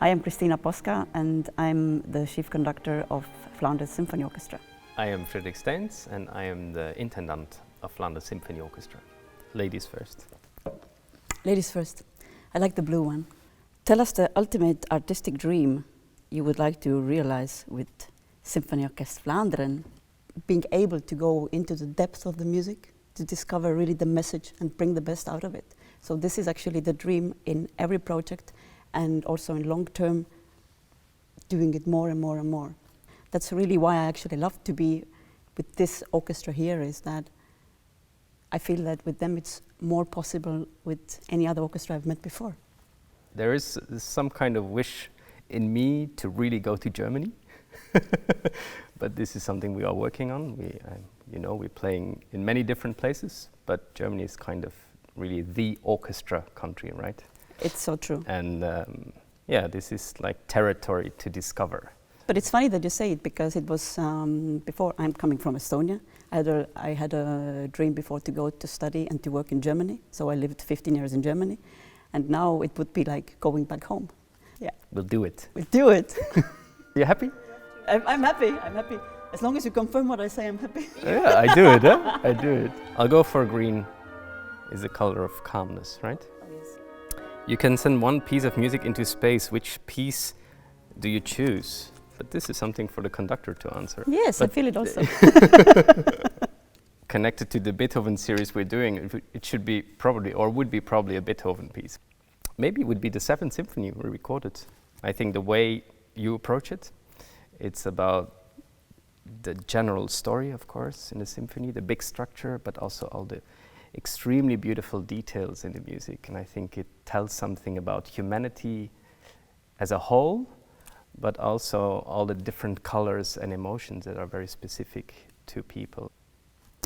I am Kristiina Poska and I'm the chief conductor of Flanders Symphony Orchestra. I am Frederik Styns and I am the intendant of Flanders Symphony Orchestra. Ladies first. Ladies first. I like the blue one. Tell us the ultimate artistic dream you would like to realize with Symfonieorkest Vlaanderen, being able to go into the depth of the music, to discover really the message and bring the best out of it. So this is actually the dream in every project and also in long term, doing it more and more and more. That's really why I actually love to be with this orchestra here, is that I feel that with them it's more possible with any other orchestra I've met before. There is some kind of wish in me to really go to Germany, but this is something we are working on. We're playing in many different places, but Germany is kind of really the orchestra country, right? It's so true. And this is like territory to discover. But it's funny that you say it, because it was before. I'm coming from Estonia. I had a dream before to go to study and to work in Germany. So I lived 15 years in Germany, and now it would be like going back home. Yeah. We'll do it. We'll do it. You happy? I'm happy. I'm happy. As long as you confirm what I say, I'm happy. Yeah, I do it. Huh? I do it. I'll go for green. Is the color of calmness, right? Oh, yes. You can send one piece of music into space. Which piece do you choose? But this is something for the conductor to answer. Yes, but I feel it also. Connected to the Beethoven series we're doing, it should be probably, or would be probably, a Beethoven piece. Maybe it would be the 7th Symphony we recorded. I think the way you approach it, it's about the general story, of course, in the symphony, the big structure, but also all the extremely beautiful details in the music. And I think it tells something about humanity as a whole, but also all the different colors and emotions that are very specific to people.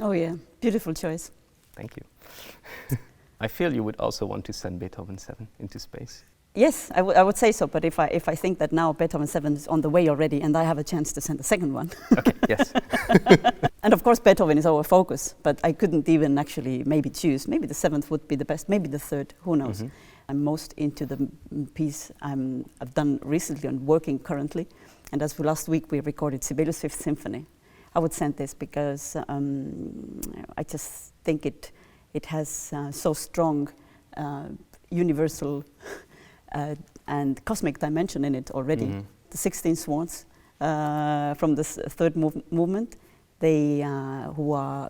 Oh yeah, beautiful choice. Thank you. I feel you would also want to send Beethoven 7 into space. Yes, I would say so, but if I think that now Beethoven 7 is on the way already and I have a chance to send the second one. Okay, yes. And of course Beethoven is our focus, but I couldn't even actually maybe choose. Maybe the 7th would be the best, maybe the 3rd, who knows. Mm-hmm. I'm most into the piece I've done recently and working currently, and as for last week we recorded Sibelius' 5th Symphony. I would send this because I just think it has so strong universal and cosmic dimension in it already. Mm-hmm. The 16 swans from this third movement, they who are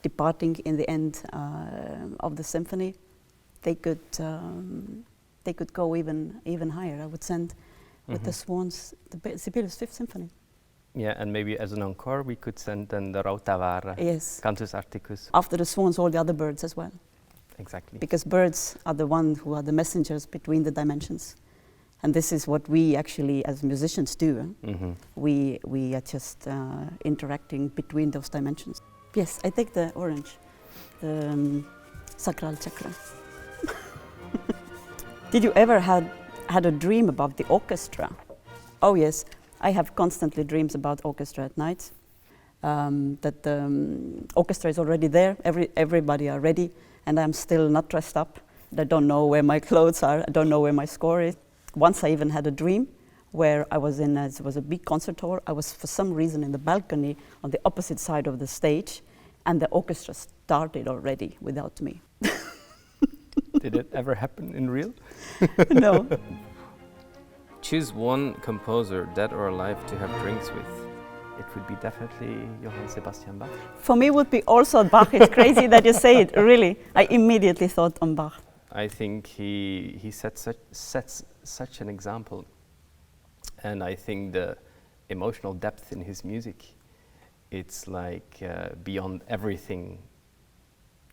departing in the end of the symphony, they could go even higher. I would send with the swans the Sibelius' 5th Symphony. Yeah, and maybe as an encore we could send then the Rautavaara, yes. Cantus Arcticus. After the swans, all the other birds as well. Exactly. Because birds are the ones who are the messengers between the dimensions. And this is what we actually as musicians do. Mm-hmm. We are just interacting between those dimensions. Yes, I take the orange, the sacral chakra. Did you ever had a dream about the orchestra? Oh yes, I have constantly dreams about orchestra at night. That the orchestra is already there, everybody are ready, and I'm still not dressed up. I don't know where my clothes are, I don't know where my score is. Once I even had a dream where I was in, it was a big concert hall, I was for some reason in the balcony on the opposite side of the stage, and the orchestra started already without me. Did it ever happen in real? No. Choose one composer, dead or alive, to have drinks with. It would be definitely Johann Sebastian Bach. For me, it would be also Bach. It's crazy that you say it, really. I immediately thought on Bach. I think he sets such an example. And I think the emotional depth in his music, it's like beyond everything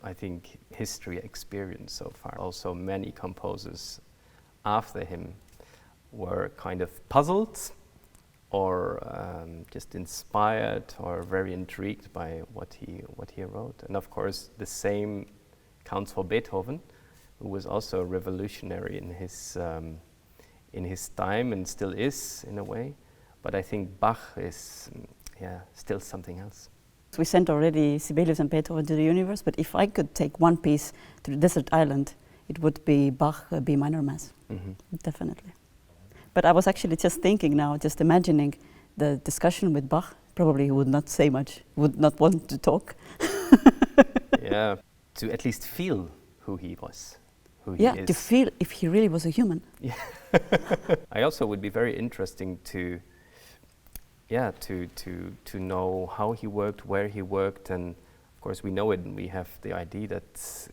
I think history experienced so far. Also many composers after him were kind of puzzled or just inspired or very intrigued by what he wrote. And of course the same counts for Beethoven, who was also revolutionary in his time and still is in a way. But I think Bach is still something else. We sent already Sibelius and Beethoven to the universe, but if I could take one piece to the desert island, it would be Bach B minor Mass, definitely. But I was actually just thinking now, just imagining the discussion with Bach. Probably he would not say much, would not want to talk. Yeah, to at least feel who he was, who he is. Yeah, to feel if he really was a human. Yeah. I also would be very interesting to know how he worked, where he worked, and of course we know it and we have the idea that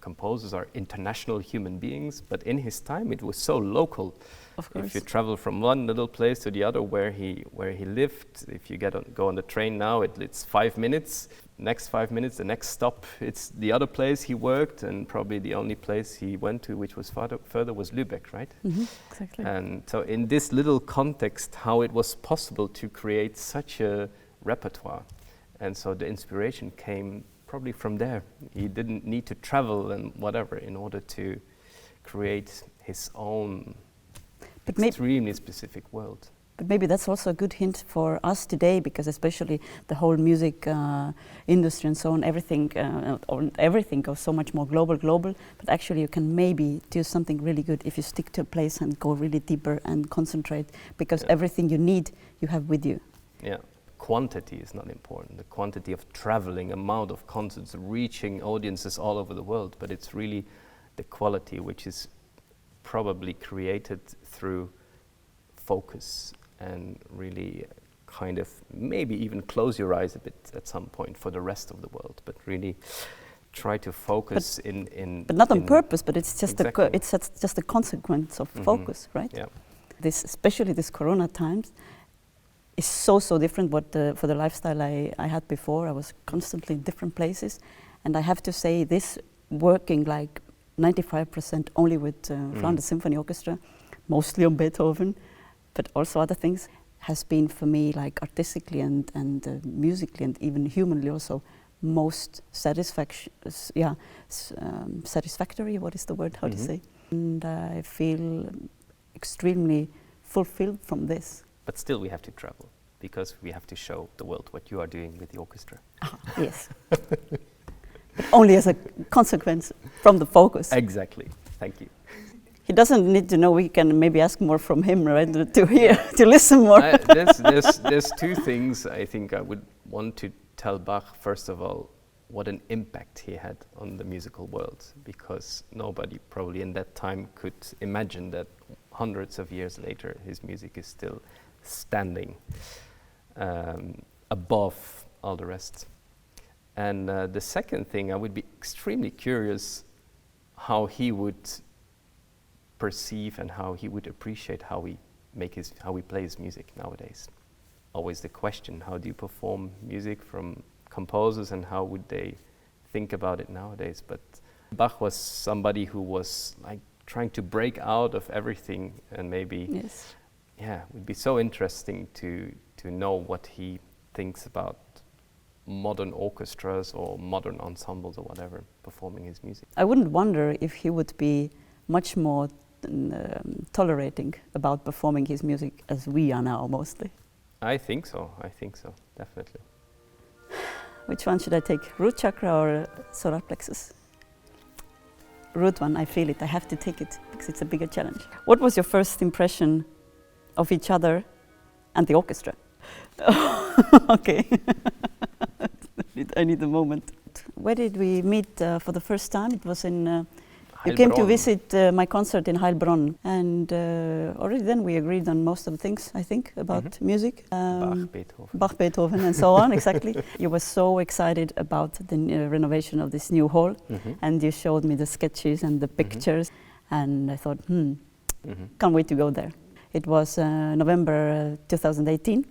composers are international human beings, but in his time it was so local. Of course. If you travel from one little place to the other where he lived, if you go on the train now, it's 5 minutes. Next 5 minutes, the next stop, it's the other place he worked, and probably the only place he went to, which was further, was Lübeck, right? Mm-hmm, exactly. And so in this little context, how it was possible to create such a repertoire. And so the inspiration came probably from there. He didn't need to travel and whatever in order to create his own extremely specific world. But maybe that's also a good hint for us today, because especially the whole music industry and so on, everything goes so much more global. But actually you can maybe do something really good if you stick to a place and go really deeper and concentrate, because everything you need, you have with you. Yeah. Quantity is not important. The quantity of traveling, amount of concerts, reaching audiences all over the world, but it's really the quality which is probably created through focus and really kind of maybe even close your eyes a bit at some point for the rest of the world, but really try to focus but not on purpose, but it's just exactly. it's just a consequence of focus, right? Yeah. Especially this Corona times is so different for the lifestyle I had before. I was constantly in different places, and I have to say this working like 95% only with Flanders Symphony Orchestra, mostly on Beethoven, but also other things, has been for me like artistically and musically and even humanly also most satisfactory. What is the word? How to say? And I feel extremely fulfilled from this. But still we have to travel, because we have to show the world what you are doing with the orchestra. Yes. But only as a consequence from the focus. Exactly. Thank you. He doesn't need to know. We can maybe ask more from him, right? To hear, to listen more. There's two things I think I would want to tell Bach. First of all, what an impact he had on the musical world, because nobody probably in that time could imagine that hundreds of years later his music is still standing above all the rest. And the second thing, I would be extremely curious how he would perceive and how he would appreciate how we play his music nowadays. Always the question, how do you perform music from composers and how would they think about it nowadays? But Bach was somebody who was like trying to break out of everything, and maybe it would be so interesting to know what he thinks about modern orchestras or modern ensembles or whatever performing his music. I wouldn't wonder if he would be much more tolerating about performing his music as we are now mostly. I think so, definitely. Which one should I take, root chakra or solar plexus? Root one, I feel it, I have to take it because it's a bigger challenge. What was your first impression of each other and the orchestra? Okay. I need a moment. Where did we meet for the first time? It was in... you came to visit my concert in Heilbronn, and already then we agreed on most of the things, I think, about music. Bach, Beethoven, and so on, exactly. You were so excited about the renovation of this new hall, and you showed me the sketches and the pictures, and I thought, can't wait to go there. It was November 2018.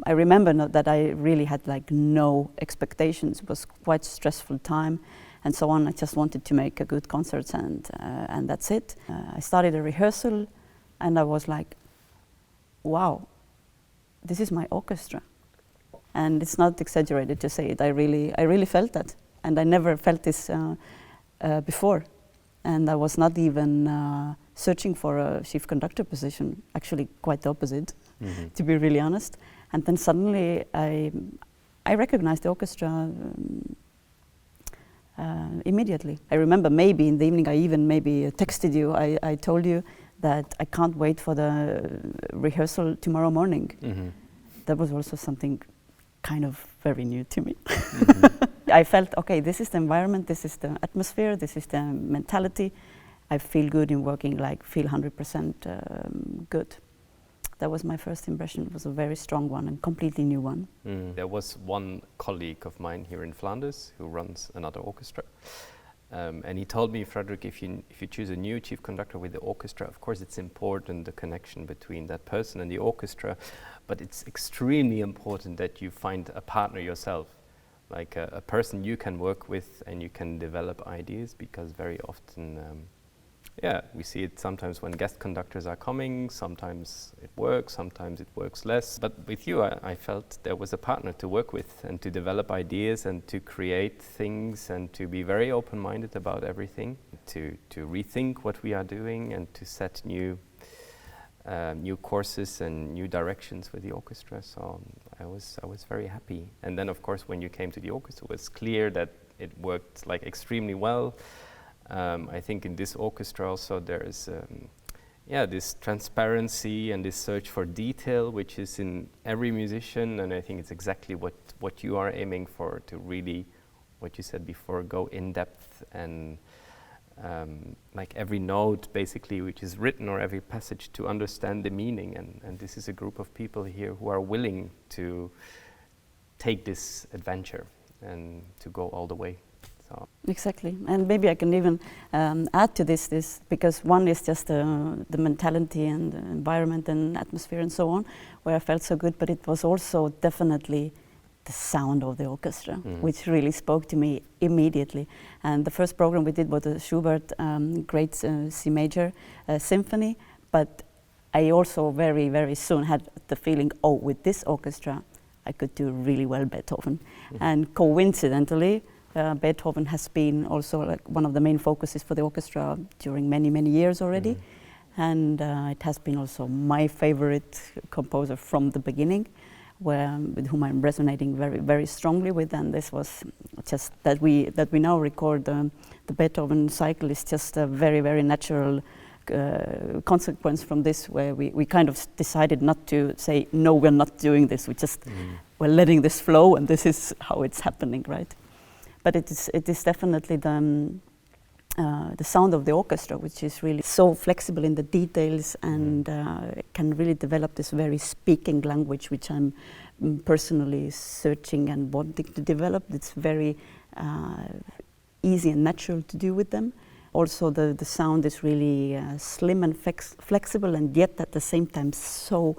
I remember that I really had like no expectations. It was quite stressful time and so on. I just wanted to make a good concert, and that's it. I started a rehearsal and I was like, wow, this is my orchestra. And it's not exaggerated to say it. I really felt that, and I never felt this before. And I was not even searching for a chief conductor position, actually quite the opposite, to be really honest. And then suddenly I recognized the orchestra immediately. I remember maybe in the evening I even maybe texted you. I told you that I can't wait for the rehearsal tomorrow morning. Mm-hmm. That was also something kind of very new to me. Mm-hmm. I felt, okay, this is the environment, this is the atmosphere, this is the mentality. I feel good in working, like feel 100% good. That was my first impression. It was a very strong one and completely new one. There was one colleague of mine here in Flanders who runs another orchestra. And he told me, Frederik, if you choose a new chief conductor with the orchestra, of course it's important, the connection between that person and the orchestra, but it's extremely important that you find a partner yourself, like a person you can work with and you can develop ideas, because very often, we see it sometimes when guest conductors are coming, sometimes it works less. But with you, I felt there was a partner to work with and to develop ideas and to create things and to be very open-minded about everything, to rethink what we are doing and to set new courses and new directions with the orchestra. So I was very happy. And then, of course, when you came to the orchestra, it was clear that it worked like extremely well. I think in this orchestra also there is this transparency and this search for detail, which is in every musician, and I think it's exactly what you are aiming for, to really, what you said before, go in depth and like every note basically which is written or every passage to understand the meaning, and this is a group of people here who are willing to take this adventure and to go all the way. Exactly, and maybe I can even add to this because one is just the mentality and the environment and atmosphere and so on, where I felt so good, but it was also definitely the sound of the orchestra, which really spoke to me immediately. And the first program we did was the Schubert Great C Major Symphony, but I also very, very soon had the feeling, with this orchestra I could do really well Beethoven. And coincidentally, Beethoven has been also like one of the main focuses for the orchestra during many, many years already. And it has been also my favorite composer from the beginning, with whom I'm resonating very, very strongly with. And this was just that we now record the Beethoven cycle is just a very, very natural consequence from this, where we kind of decided not to say, no, we're not doing this. We just, we're letting this flow, and this is how it's happening, right? But it is definitely the sound of the orchestra, which is really so flexible in the details and can really develop this very speaking language, which I'm personally searching and wanting to develop. It's very easy and natural to do with them. Also, the sound is really slim and flexible, and yet at the same time so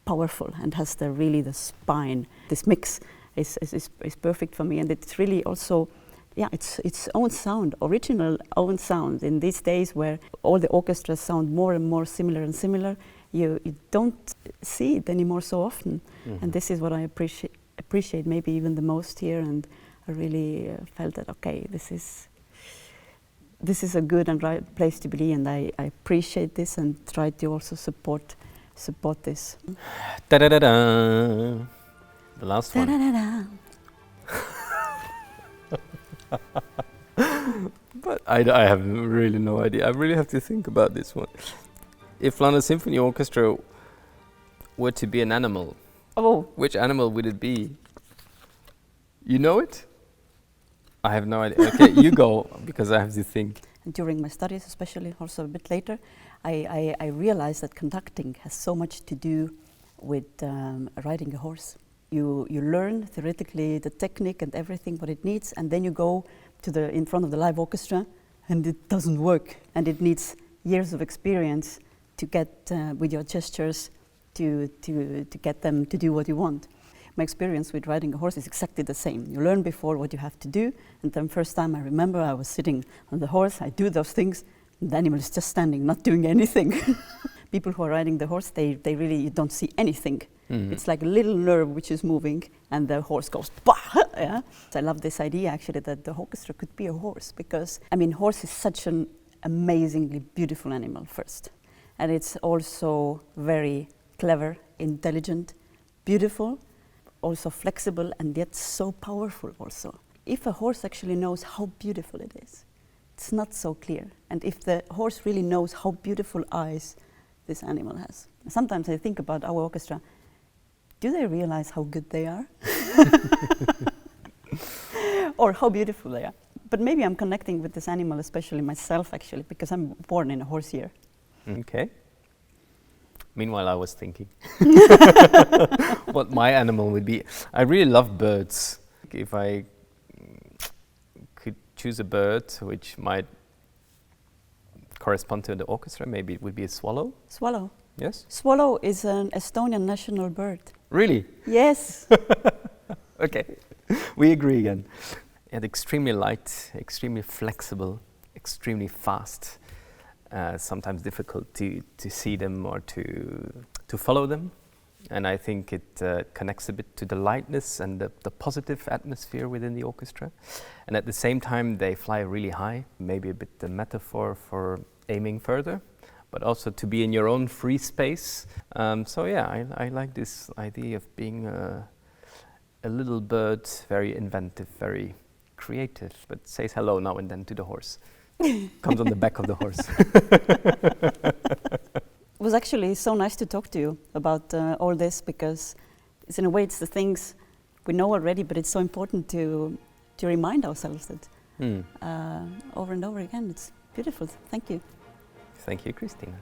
powerful and has the spine. This mix is perfect for me, and it's really also, its own sound, original own sound. In these days where all the orchestras sound more and more similar and similar, you don't see it anymore so often. And this is what I appreciate maybe even the most here, and I really felt that, okay, this is a good and right place to be, and I appreciate this and try to also support this. Da-da-da-da. The last one. But I have really no idea. I really have to think about this one. If Flanders Symphony Orchestra were to be an animal, which animal would it be? You know it? I have no idea. Okay, you go, because I have to think. During my studies, especially also a bit later, I realized that conducting has so much to do with riding a horse. You learn theoretically the technique and everything what it needs, and then you go to in front of the live orchestra, and it doesn't work, and it needs years of experience to get with your gestures to get them to do what you want. My experience with riding a horse is exactly the same. You learn before what you have to do, and then first time I remember I was sitting on the horse, I do those things, and the animal is just standing, not doing anything. People who are riding the horse, they really, you don't see anything. It's like a little nerve which is moving, and the horse goes, bah! Yeah? So I love this idea actually that the orchestra could be a horse, because I mean, horse is such an amazingly beautiful animal first, and it's also very clever, intelligent, beautiful, also flexible, and yet so powerful also. If a horse actually knows how beautiful it is, it's not so clear. And if the horse really knows how beautiful eyes this animal has. Sometimes I think about our orchestra. Do they realize how good they are? Or how beautiful they are? But maybe I'm connecting with this animal, especially myself, actually, because I'm born in a horse year. Okay. Meanwhile, I was thinking what my animal would be. I really love birds. If I could choose a bird which might correspond to the orchestra, maybe it would be a swallow. Swallow. Yes? Swallow is an Estonian national bird. Really? Yes. Okay, we agree again. And extremely light, extremely flexible, extremely fast. Sometimes difficult to see them or to follow them. And I think it connects a bit to the lightness and the positive atmosphere within the orchestra. And at the same time, they fly really high, maybe a bit the metaphor for aiming further, but also to be in your own free space. So yeah, I like this idea of being a little bird, very inventive, very creative, but says hello now and then to the horse. Comes on the back of the horse. It was actually so nice to talk to you about all this, because it's, in a way, it's the things we know already, but it's so important to remind ourselves that over and over again. It's beautiful. Thank you. Thank you, Kristiina.